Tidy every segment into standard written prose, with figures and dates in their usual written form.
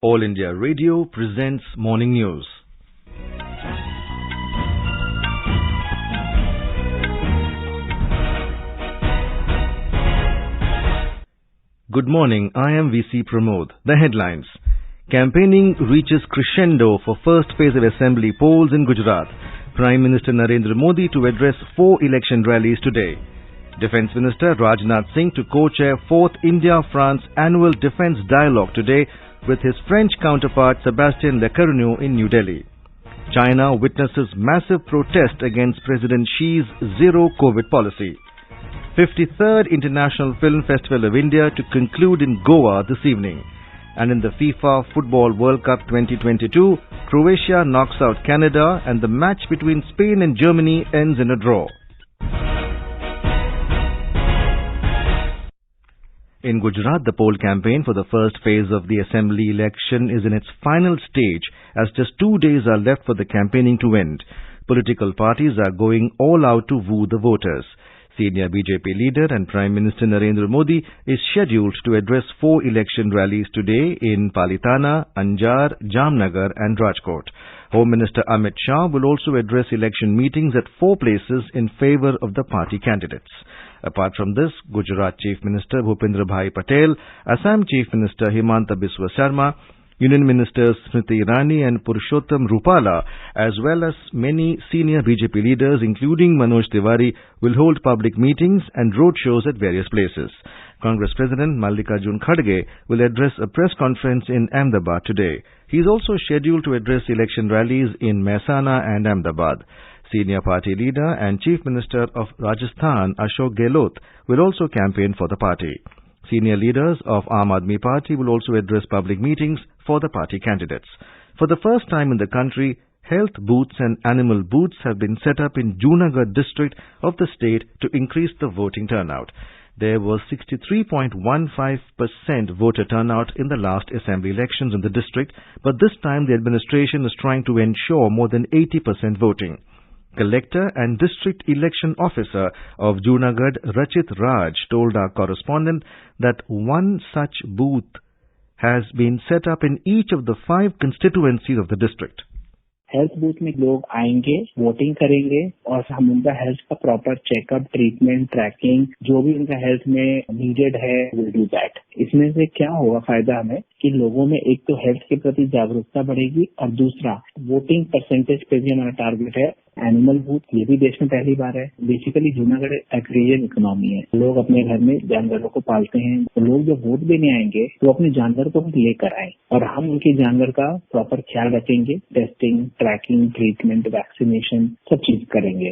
All India Radio presents Morning News. Good morning, I am VC Pramod. The headlines. Campaigning reaches crescendo for first phase of assembly polls in Gujarat. Prime Minister Narendra Modi to address 4 election rallies today. Defence Minister Rajnath Singh to co-chair 4th India-France Annual Defence Dialogue today with his French counterpart Sébastien Lecornu in New Delhi. China witnesses massive protest against President Xi's zero-COVID policy. 53rd International Film Festival of India to conclude in Goa this evening. And in the FIFA Football World Cup 2022, Croatia knocks out Canada and the match between Spain and Germany ends in a draw. In Gujarat, the poll campaign for the first phase of the assembly election is in its final stage as just 2 days are left for the campaigning to end. Political parties are going all out to woo the voters. Senior BJP leader and Prime Minister Narendra Modi is scheduled to address 4 election rallies today in Palitana, Anjar, Jamnagar and Rajkot. Home Minister Amit Shah will also address election meetings at 4 places in favour of the party candidates. Apart from this, Gujarat Chief Minister Bhupendra Bhai Patel, Assam Chief Minister Himanta Biswa Sarma, Union Ministers Smriti Irani and Purushottam Rupala, as well as many senior BJP leaders including Manoj Tiwari, will hold public meetings and roadshows at various places. Congress President Mallikarjun Kharge will address a press conference in Ahmedabad today. He is also scheduled to address election rallies in Mehsana and Ahmedabad. Senior party leader and Chief Minister of Rajasthan Ashok Gehlot will also campaign for the party. Senior leaders of Aam Aadmi Party will also address public meetings for the party candidates. For the first time in the country, health booths and animal booths have been set up in Junagadh district of the state to increase the voting turnout. There was 63.15% voter turnout in the last assembly elections in the district, but this time the administration is trying to ensure more than 80% voting. Collector and District Election Officer of Junagadh, Rachit Raj, told our correspondent that one such booth has been set up in each of the 5 constituencies of the district. Health booth में लोग आएंगे, voting करेंगे और हम उनका health का proper checkup, treatment, trekking, जो भी उनका हेल्थ में नीडेड है, विल डू दैट. इसमें से क्या होगा फायदा हमें कि लोगों में एक तो हेल्थ के प्रति जागरूकता बढ़ेगी और दूसरा वोटिंग परसेंटेज पे भी हमारा टारगेट है. एनिमल बूथ ये भी देश में पहली बार है. बेसिकली जूनागढ़ एग्रीरियन इकोनॉमी है. लोग अपने घर में जानवरों को पालते हैं, तो लोग जब वोट देने आएंगे तो अपने जानवर को भी लेकर आए और हम उनके जानवर का प्रॉपर ख्याल रखेंगे. टेस्टिंग, ट्रैकिंग, ट्रीटमेंट, वैक्सीनेशन सब चीज करेंगे.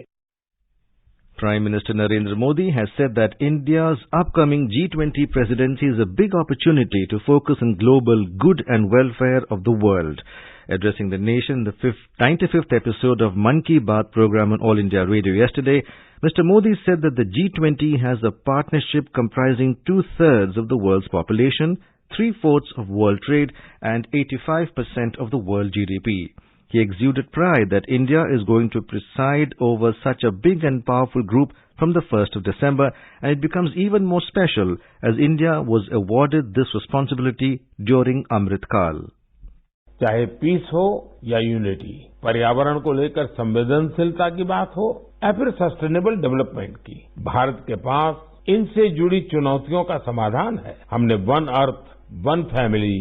Prime Minister Narendra Modi has said that India's upcoming G20 presidency is a big opportunity to focus on global good and welfare of the world. Addressing the nation in the 95th episode of Mann Ki Baat program on All India Radio yesterday, Mr. Modi said that the G20 has a partnership comprising 2/3 of the world's population, 3/4 of world trade and 85% of the world GDP. He exuded pride that India is going to preside over such a big and powerful group from the 1st of December, and it becomes even more special as India was awarded this responsibility during Amrit Kal. चाहे piece हो या unity, पर्यावरण को लेकर संवेदनशीलता की बात हो या फिर सस्टेनेबल डेवलपमेंट की, भारत के पास इनसे जुड़ी चुनौतियों का समाधान है. हमने one earth, one family,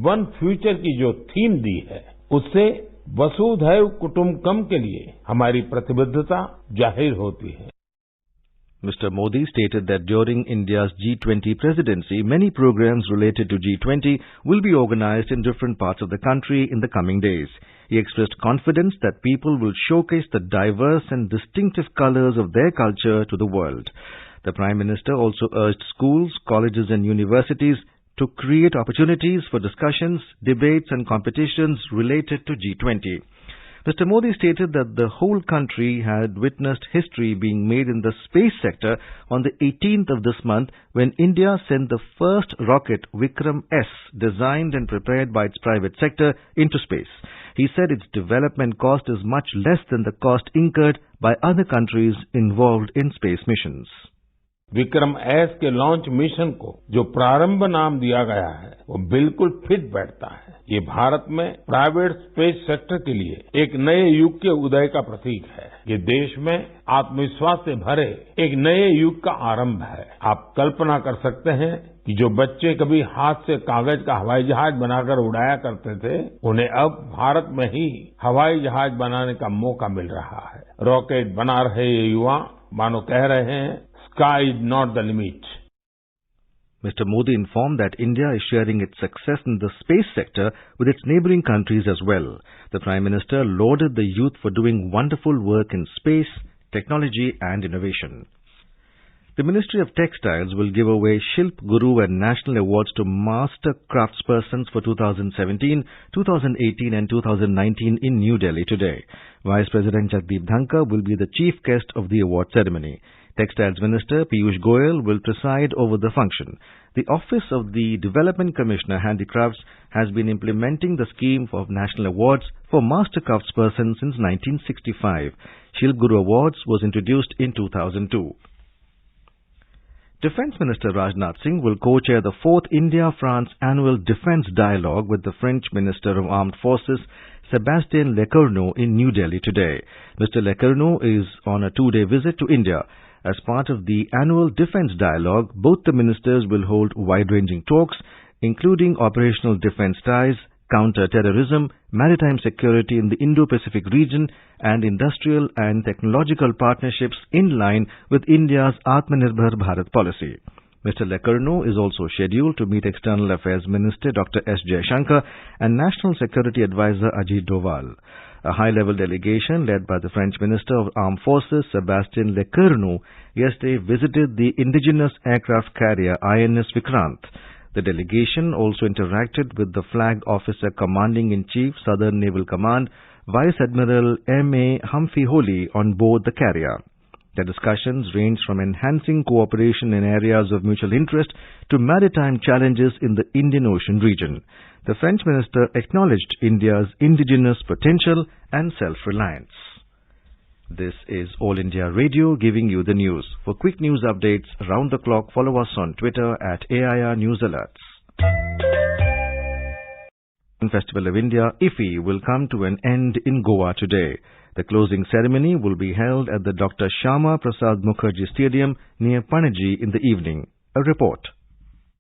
one future की जो थीम दी है, उससे वसुधैव कुटुंबकम के लिए हमारी प्रतिबद्धता जाहिर होती है. Mr. Modi stated that during India's G20 presidency, many programs related to G20 will be organized in different parts of the country in the coming days. He expressed confidence that people will showcase the diverse and distinctive colors of their culture to the world. The Prime Minister also urged schools, colleges and universities to create opportunities for discussions, debates and competitions related to G20. Mr. Modi stated that the whole country had witnessed history being made in the space sector on the 18th of this month when India sent the first rocket Vikram S, designed and prepared by its private sector, into space. He said its development cost is much less than the cost incurred by other countries involved in space missions. Vikram S के launch mission को जो प्रारंभ नाम दिया गया है वो बिल्कुल फिट बैठता है। ये भारत में प्राइवेट स्पेस सेक्टर के लिए एक नए युग के उदय का प्रतीक है। ये देश में आत्मविश्वास से भरे एक नए युग का आरंभ है। आप कल्पना कर सकते हैं कि जो बच्चे कभी हाथ से कागज का हवाई जहाज बनाकर उड़ाया करते थे, उन्हें अब भारत में ही हवाई जहाज बनाने का मौका मिल रहा है। रॉकेट बना रहे ये युवा मानो कह रहे हैं, sky is not the limit. Mr. Modi informed that India is sharing its success in the space sector with its neighboring countries as well. The Prime Minister lauded the youth for doing wonderful work in space, technology and innovation. The Ministry of Textiles will give away Shilp Guru and National Awards to Master Craftspersons for 2017, 2018 and 2019 in New Delhi today. Vice President Jagdeep Dhankar will be the chief guest of the award ceremony. Textiles Minister Piyush Goyal will preside over the function. The Office of the Development Commissioner Handicrafts has been implementing the scheme of national awards for master craftspersons since 1965. Shilp Guru Awards was introduced in 2002. Defence Minister Rajnath Singh will co-chair the 4th India-France Annual Defence Dialogue with the French Minister of Armed Forces, Sébastien Lecornu, in New Delhi today. Mr. Lecornu is on a 2-day visit to India. As part of the annual defence dialogue, both the ministers will hold wide-ranging talks, including operational defence ties, counter-terrorism, maritime security in the Indo-Pacific region, and industrial and technological partnerships in line with India's Atmanirbhar Bharat policy. Mr. Lecornu is also scheduled to meet External Affairs Minister Dr. S. Jaishankar and National Security Advisor Ajit Doval. A high-level delegation led by the French Minister of Armed Forces, Sébastien Lecornu, yesterday visited the indigenous aircraft carrier INS Vikrant. The delegation also interacted with the Flag Officer Commanding-in-Chief, Southern Naval Command, Vice Admiral M.A. Humphrey Holy on board the carrier. The discussions ranged from enhancing cooperation in areas of mutual interest to maritime challenges in the Indian Ocean region. The French minister acknowledged India's indigenous potential and self-reliance. This is All India Radio giving you the news. For quick news updates around the clock, follow us on Twitter at AIR News Alerts. Festival of India, IFFI, will come to an end in Goa today. The closing ceremony will be held at the Dr. Shyama Prasad Mukherjee Stadium near Panaji in the evening. A report.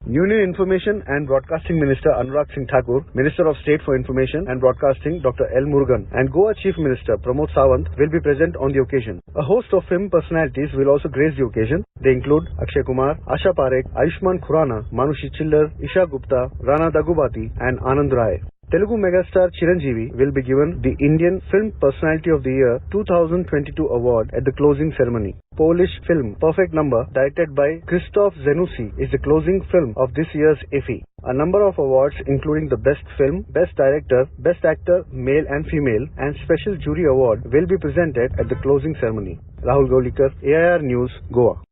Union Information and Broadcasting Minister Anurag Singh Thakur, Minister of State for Information and Broadcasting Dr. L. Murugan, and Goa Chief Minister Pramod Sawant will be present on the occasion. A host of film personalities will also grace the occasion. They include Akshay Kumar, Asha Parekh, Ayushmann Khurrana, Manushi Chillar, Isha Gupta, Rana Daggubati, and Anand Rai. Telugu megastar Chiranjeevi will be given the Indian Film Personality of the Year 2022 award at the closing ceremony. Polish film Perfect Number, directed by Krzysztof Zanussi, is the closing film of this year's IFFI. A number of awards including the Best Film, Best Director, Best Actor, Male and Female, and Special Jury Award will be presented at the closing ceremony. Rahul Gaulikar, AIR News, Goa.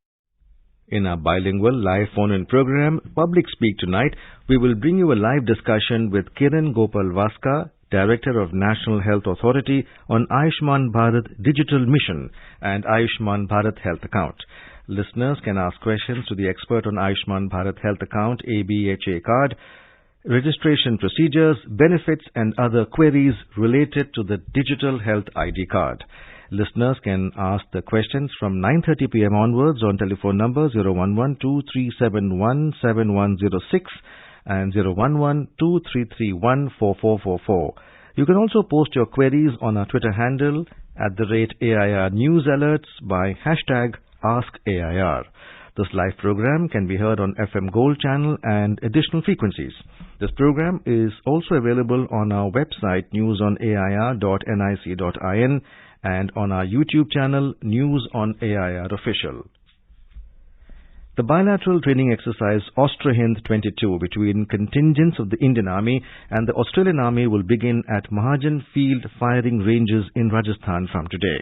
In our bilingual live phone-in program, Public Speak Tonight, we will bring you a live discussion with Kiran Gopal Vaska, Director of National Health Authority, on Ayushman Bharat Digital Mission and Ayushman Bharat Health Account. Listeners can ask questions to the expert on Ayushman Bharat Health Account, ABHA card, registration procedures, benefits and other queries related to the Digital Health ID card. Listeners can ask the questions from 9:30 p.m. onwards on telephone number 011-2371-7106 and 011-2331-4444. You can also post your queries on our Twitter handle @AIR News Alerts by #AskAIR. This live program can be heard on FM Gold channel and additional frequencies. This program is also available on our website newsonair.nic.in and on our YouTube channel News on AIR Official. The bilateral training exercise Austro-Hind 22 between contingents of the Indian Army and the Australian Army will begin at Mahajan Field Firing Ranges in Rajasthan from today.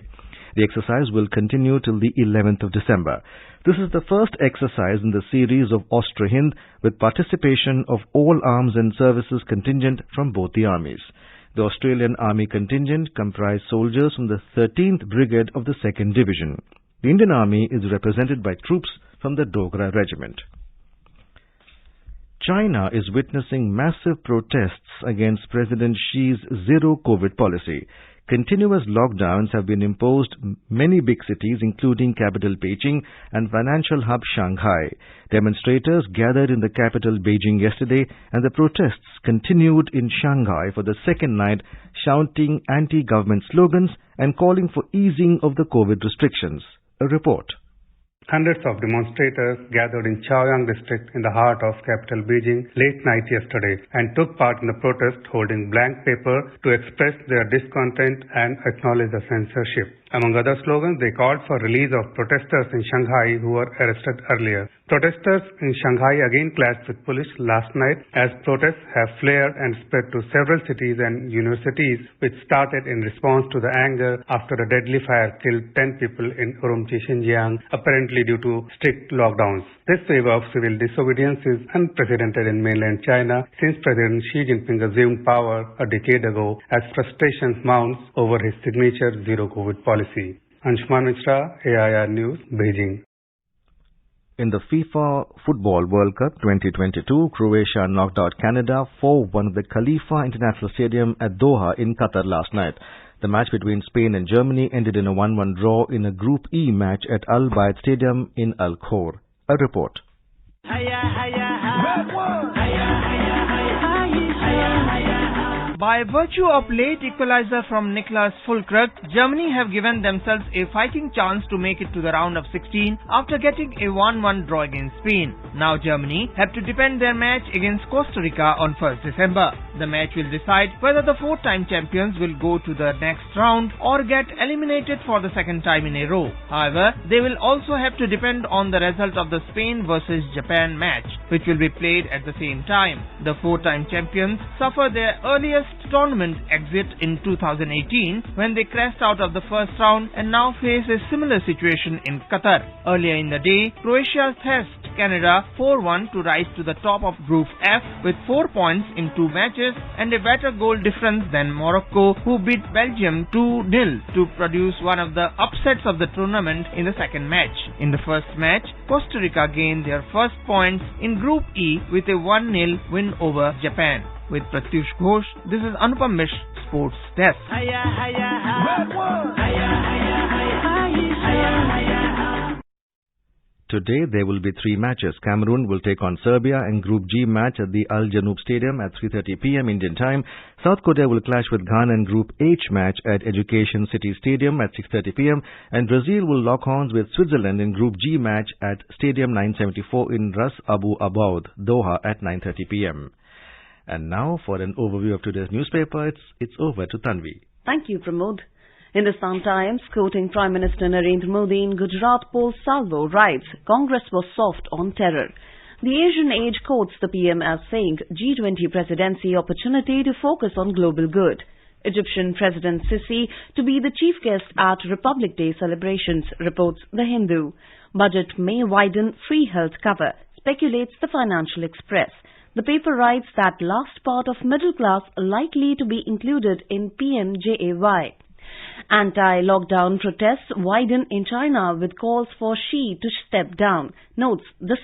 The exercise will continue till the 11th of December. This is the first exercise in the series of Austro-Hind with participation of all arms and services contingent from both the armies. The Australian Army contingent comprised soldiers from the 13th Brigade of the 2nd Division. The Indian Army is represented by troops from the Dogra regiment. China is witnessing massive protests against President Xi's zero-COVID policy. Continuous lockdowns have been imposed in many big cities, including capital Beijing and financial hub Shanghai. Demonstrators gathered in the capital Beijing yesterday, and the protests continued in Shanghai for the second night, shouting anti-government slogans and calling for easing of the COVID restrictions. A report. Hundreds of demonstrators gathered in Chaoyang district in the heart of capital Beijing late night yesterday and took part in the protest holding blank paper to express their discontent and acknowledge the censorship. Among other slogans, they called for release of protesters in Shanghai who were arrested earlier. Protesters in Shanghai again clashed with police last night as protests have flared and spread to several cities and universities, which started in response to the anger after a deadly fire killed 10 people in Urumqi, Xinjiang, apparently due to strict lockdowns. This wave of civil disobedience is unprecedented in mainland China since President Xi Jinping assumed power a decade ago as frustrations mounts over his signature zero-COVID policy. Anshuman Mishra, AIR News, Beijing. In the FIFA Football World Cup 2022, Croatia knocked out Canada 4-1 at the Khalifa International Stadium at Doha in Qatar last night. The match between Spain and Germany ended in a 1-1 draw in a Group E match at Al Bayt Stadium in Al Khor. A report. By virtue of late equalizer from Niklas Füllkrug, Germany have given themselves a fighting chance to make it to the round of 16 after getting a 1-1 draw against Spain. Now Germany have to defend their match against Costa Rica on 1st December. The match will decide whether the four-time champions will go to the next round or get eliminated for the second time in a row. However, they will also have to depend on the result of the Spain versus Japan match, which will be played at the same time. The four-time champions suffer their earliest tournament exit in 2018 when they crashed out of the first round and now face a similar situation in Qatar. Earlier in the day, Croatia thrashed Canada 4-1 to rise to the top of Group F with 4 points in 2 matches and a better goal difference than Morocco, who beat Belgium 2-0 to produce one of the upsets of the tournament in the second match. In the first match, Costa Rica gained their first points in Group E with a 1-0 win over Japan. With Pratyush Ghosh, this is Anupam Mishra, Sports Desk. Today there will be 3 matches. Cameroon will take on Serbia in Group G match at the Al Janoub Stadium at 3:30 p.m. Indian time. South Korea will clash with Ghana in Group H match at Education City Stadium at 6:30 p.m. and Brazil will lock horns with Switzerland in Group G match at Stadium 974 in Ras Abu Abaud, Doha at 9:30 p.m. And now for an overview of today's newspaper, it's over to Tanvi. Thank you, Pramod. Hindustan Times, quoting Prime Minister Narendra Modi in Gujarat, Paul Salvo writes, Congress was soft on terror. The Asian Age quotes the PM as saying G20 presidency opportunity to focus on global good. Egyptian President Sisi to be the chief guest at Republic Day celebrations, reports The Hindu. Budget may widen free health cover, speculates the Financial Express. The paper writes that last part of middle class likely to be included in PMJAY. Anti-lockdown protests widen in China with calls for Xi to step down, notes the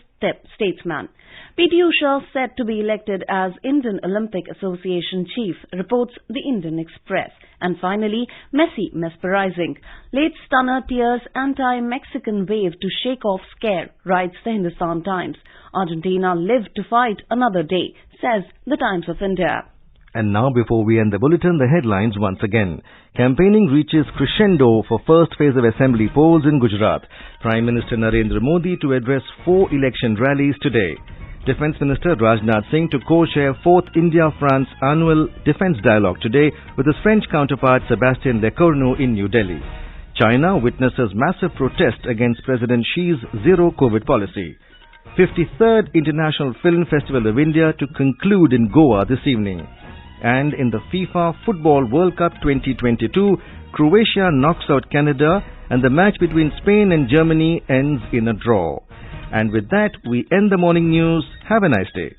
Statesman. P.T. Usha set to be elected as Indian Olympic Association chief, reports the Indian Express. And finally, Messi mesmerizing. Late stunner tears anti-Mexican wave to shake off scare, writes the Hindustan Times. Argentina lived to fight another day, says the Times of India. And now, before we end the bulletin, the headlines once again. Campaigning reaches crescendo for first phase of assembly polls in Gujarat. Prime Minister Narendra Modi to address 4 election rallies today. Defence Minister Rajnath Singh to co-chair 4th India-France annual defence dialogue today with his French counterpart Sébastien Lecornu in New Delhi. China witnesses massive protest against President Xi's zero-COVID policy. 53rd International Film Festival of India to conclude in Goa this evening. And in the FIFA Football World Cup 2022, Croatia knocks out Canada and the match between Spain and Germany ends in a draw. And with that, we end the morning news. Have a nice day.